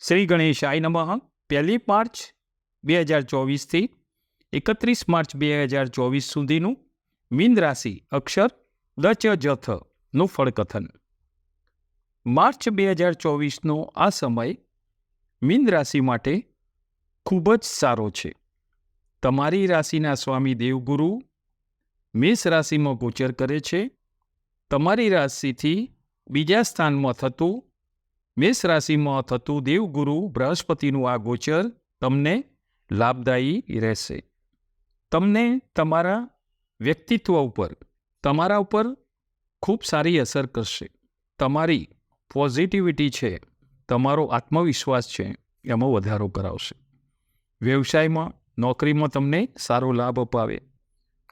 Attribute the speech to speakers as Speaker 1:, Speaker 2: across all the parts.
Speaker 1: શ્રી ગણેશાય નમઃ. 1 March 2024થી 31 March 2024 સુધીનું mean રાશિ અક્ષર દ ચ જ થ નું ફળકથન. માર્ચ 2024નો આ સમય મીન રાશિ માટે ખૂબ જ સારો છે. તમારી રાશિના સ્વામી દેવગુરુ મેષ રાશિમાં ગોચર કરે છે. તમારી રાશિથી બીજા સ્થાનમાં થતું મેષ રાશિમાં થતું દેવગુરુ બૃહસ્પતિનું આ ગોચર તમને લાભદાયી રહેશે. તમને તમારા વ્યક્તિત્વ ઉપર, તમારા ઉપર ખૂબ સારી અસર કરશે. તમારી પોઝિટિવિટી છે, તમારો આત્મવિશ્વાસ છે, એમાં વધારો કરાવશે. વ્યવસાયમાં, નોકરીમાં તમને સારો લાભ અપાવે.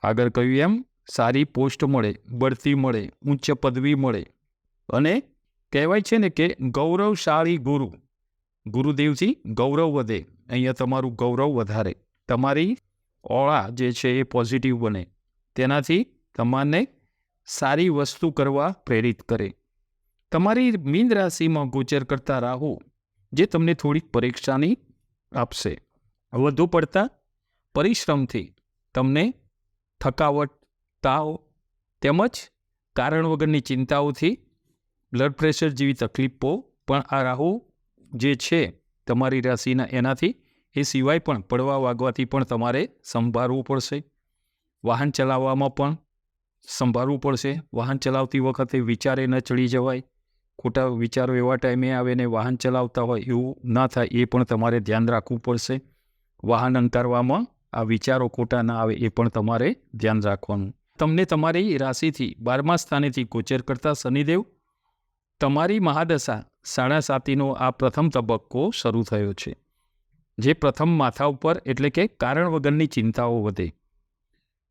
Speaker 1: આગળ કહ્યું એમ સારી પોસ્ટ મળે, બઢતી મળે, ઉચ્ચ પદવી મળે. અને કહેવાય છે ને કે ગૌરવશાળી ગુરુદેવજી ગૌરવ વધે. અહીંયા તમારું ગૌરવ વધારે, તમારી ઓળા જે છે એ પોઝિટિવ બને. તેનાથી તમારને સારી વસ્તુ કરવા પ્રેરિત કરે. તમારી મીન રાશિમાં ગોચર કરતા રાહુ જે તમને થોડીક પરેશાની આપશે. વધુ પડતા પરિશ્રમથી તમને થકાવટ, તાવ તેમજ કારણ વગરની ચિંતાઓથી બ્લડ પ્રેશર જેવી તકલીફો પણ આ રાહુ જે છે તમારી રાશિના એનાથી, એ સિવાય પણ પડવા વાગવાથી પણ તમારે સંભાળવું પડશે. વાહન ચલાવવામાં પણ સંભાળવું પડશે. વાહન ચલાવતી વખતે વિચારે ન ચડી જવાય. ખોટા વિચારો એવા ટાઈમે આવે ને વાહન ચલાવતા હોય એવું ના થાય, એ પણ તમારે ધ્યાન રાખવું પડશે. વાહન અંકારવામાં આ વિચારો ખોટા ના આવે એ પણ તમારે ધ્યાન રાખવાનું. તમને તમારી રાશિથી 12મા સ્થાનેથી ગોચર કરતા શનિદેવ તમારી મહાદશા 7.5નો આ પ્રથમ તબક્કો શરૂ થયો છે. જે પ્રથમ માથા ઉપર, એટલે કે કારણ વગરની ચિંતાઓ વધે.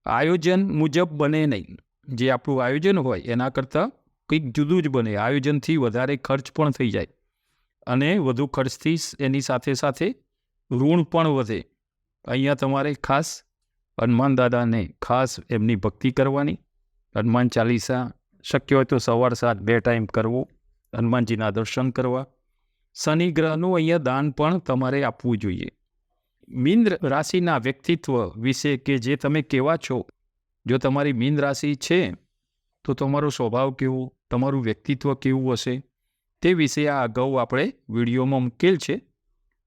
Speaker 1: આયોજન મુજબ બને નહીં. જે આપણું આયોજન હોય એના કરતાં કંઈક જુદું જ બને. આયોજનથી વધારે ખર્ચ પણ થઈ જાય અને વધુ ખર્ચથી એની સાથે સાથે ઋણ પણ વધે. અહીંયા તમારે ખાસ હનુમાન દાદાને ખાસ એમની ભક્તિ કરવાની. હનુમાન ચાલીસા શક્ય હોય તો સવાર સાંજ 2 ટાઈમ કરવું, હનુમાનજીના દર્શન કરવા. શનિ ગ્રહનું અહીંયા દાન પણ તમારે આપવું જોઈએ. મીન રાશિના વ્યક્તિત્વ વિશે કે જે તમે કેવા છો, જો તમારી મીન રાશિ છે તો તમારો સ્વભાવ કેવો, તમારું વ્યક્તિત્વ કેવું હશે, તે વિશે આ અગાઉ આપણે વિડીયોમાં મૂકેલ છે,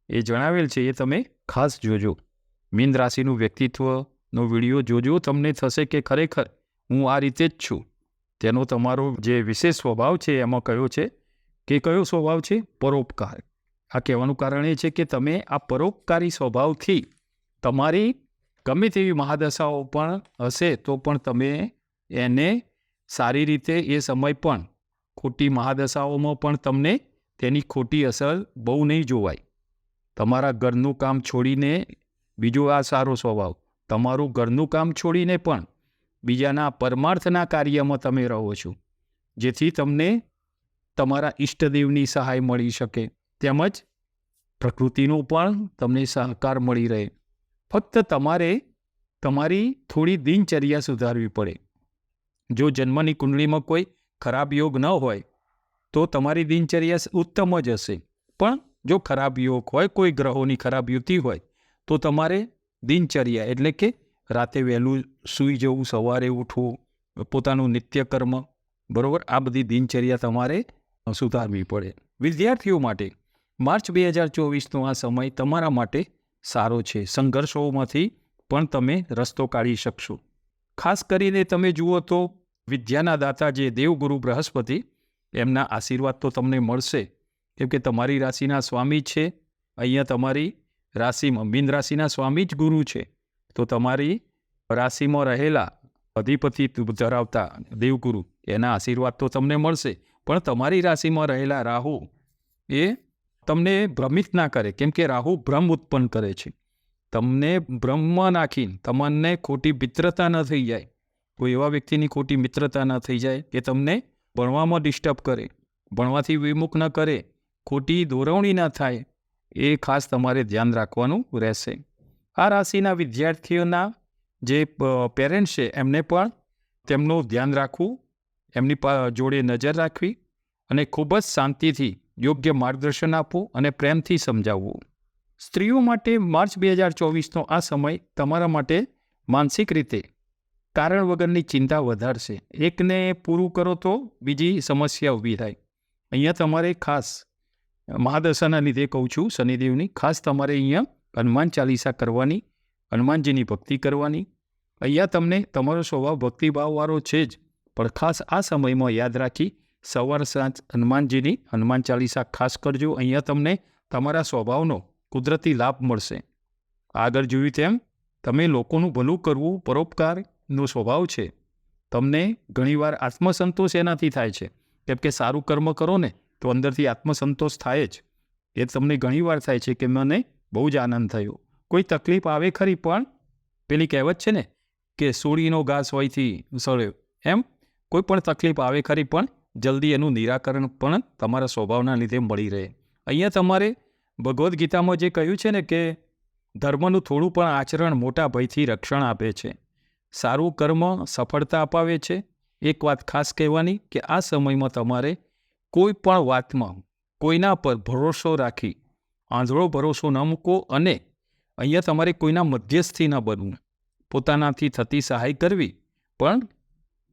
Speaker 1: એ જણાવેલ છે. એ તમે ખાસ જોજો. મીન રાશિનું વ્યક્તિત્વનો વિડીયો જોજો. તમને થશે કે ખરેખર હું આ રીતે જ છું. તેનો તમારો જે વિશેષ સ્વભાવ છે એમાં કયો છે કે કયો સ્વભાવ છે? પરોપકાર. આ કહેવાનું કારણ એ છે કે તમે આ પરોપકારી સ્વભાવથી તમારી ગમે તેવી મહાદશાઓ પણ હશે તો પણ તમે એને સારી રીતે, એ સમય પણ ખોટી મહાદશાઓમાં પણ તમને તેની ખોટી અસર બહુ નહીં જોવાય. તમારા ઘરનું કામ છોડીને, બીજો આ સારો સ્વભાવ, તમારું ઘરનું કામ છોડીને પણ બીજાના પરમાર્થના કાર્યમાં તમે રહો છો, જેથી તમને તમારા ઈષ્ટદેવની સહાય મળી શકે, તેમજ પ્રકૃતિનો પણ તમને સહકાર મળી રહે. ફક્ત તમારે તમારી થોડી દિનચર્યા સુધારવી પડે. જો જન્મની કુંડળીમાં કોઈ ખરાબ યોગ ન હોય તો તમારી દિનચર્યા ઉત્તમ જ હશે. પણ જો ખરાબ યોગ હોય, કોઈ ગ્રહોની ખરાબ યુતિ હોય, તો તમારે દિનચર્યા એટલે કે રાતે વહેલું સૂઈ જવું, સવારે ઉઠવું, પોતાનું નિત્યકર્મ, બરાબર, આ બધી દિનચર્યા તમારે સુધારવી પડે. વિદ્યાર્થીઓ માટે માર્ચ 2024નો આ સમય તમારા માટે સારો છે. સંઘર્ષોમાંથી પણ તમે રસ્તો કાઢી શકશો. ખાસ કરીને તમે જુઓ તો વિદ્યાના દાતા જે દેવગુરુ બૃહસ્પતિ, એમના આશીર્વાદ તો તમને મળશે, કેમ કે તમારી રાશિના સ્વામી છે. અહીંયા તમારી રાશિમાં મીન રાશિના સ્વામી જ ગુરુ છે. તો તમારી રાશિમાં રહેલા અધિપતિ ધરાવતા દેવગુરુ, એના આશીર્વાદ તો તમને મળશે. પણ તમારી રાશિમાં રહેલા રાહુ એ તમને ભ્રમિત ના કરે, કેમ કે રાહુ ભ્રમ ઉત્પન્ન કરે છે. તમને ભ્રમમાં નાખીને તમને ખોટી મિત્રતા ન થઈ જાય, કોઈ એવા વ્યક્તિની ખોટી મિત્રતા ન થઈ જાય કે તમને ભણવામાં ડિસ્ટર્બ કરે, ભણવાથી વિમુખ ન કરે, ખોટી દોરવણી ન થાય, એ ખાસ તમારે ધ્યાન રાખવાનું રહેશે. આ રાશિના વિદ્યાર્થીઓના જે પેરેન્ટ્સ છે એમને પણ તેમનું ધ્યાન રાખવું, એમની જોડે નજર રાખવી અને ખૂબ જ શાંતિથી યોગ્ય માર્ગદર્શન આપવું અને પ્રેમથી સમજાવવું. સ્ત્રીઓ માટે માર્ચ 2024નો આ સમય તમારા માટે માનસિક રીતે કારણ વગરની ચિંતા વધારશે. એકને પૂરું કરો તો બીજી સમસ્યા ઊભી થાય. અહીંયા તમારે ખાસ મહાદશાના લીધે કહું છું, શનિદેવની, ખાસ તમારે અહીંયા હનુમાન ચાલીસા કરવાની, હનુમાનજીની ભક્તિ કરવાની. અહીંયા તમને તમારો સ્વભાવ ભક્તિભાવવાળો છે જ, પણ ખાસ આ સમયમાં યાદ રાખી સવાર સાંજ હનુમાનજીની હનુમાન ચાલીસા ખાસ કરજો. અહીંયા તમને તમારા સ્વભાવનો કુદરતી લાભ મળશે. આગળ જોયું તેમ તમે લોકોનું ભલું કરવું, પરોપકારનો સ્વભાવ છે. તમને ઘણીવાર આત્મસંતોષ એનાથી થાય છે, કેમ કે સારું કર્મ કરો ને તો અંદરથી આત્મસંતોષ થાય જ. એ તમને ઘણીવાર થાય છે કે મને બહુ જ આનંદ થયો. કોઈ તકલીફ આવે ખરી, પણ પેલી કહેવત છે ને કે સોળીનો ઘાસ હોયથી સળ્યો, એમ કોઈ પણ તકલીફ આવે ખરી, પણ જલ્દી એનું નિરાકરણ પણ તમારા સ્વભાવના લીધે મળી રહે. અહીંયા તમારે ભગવદ્ ગીતામાં જે કહ્યું છે ને કે ધર્મનું થોડું પણ આચરણ મોટા ભયથી રક્ષણ આપે છે. સારું કર્મ સફળતા અપાવે છે. એક વાત ખાસ કહેવાની કે આ સમયમાં તમારે કોઈ પણ વાતમાં કોઈના પર ભરોસો રાખી આંધળો ભરોસો ન મૂકો અને અહીંયા તમારે કોઈના મધ્યસ્થી ન બનવું. પોતાનાથી થતી સહાય કરવી, પણ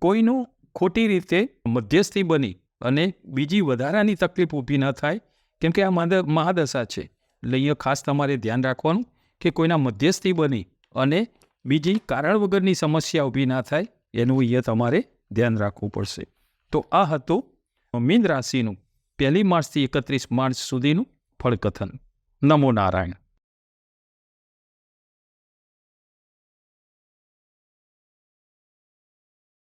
Speaker 1: કોઈનું ખોટી રીતે મધ્યસ્થી બની અને બીજી વધારાની તકલીફ ઊભી ન થાય, કેમ કે આ મહાદશા છે. એટલે અહીંયા ખાસ તમારે ધ્યાન રાખવાનું કે કોઈના મધ્યસ્થી બની અને બીજી કારણ વગરની સમસ્યા ઊભી ના થાય, એનું અહીંયા તમારે ધ્યાન રાખવું પડશે. તો આ હતું મીન રાશિનું 1 માર્ચથી 31 માર્ચ સુધીનું ફળકથન. નમો નારાયણ.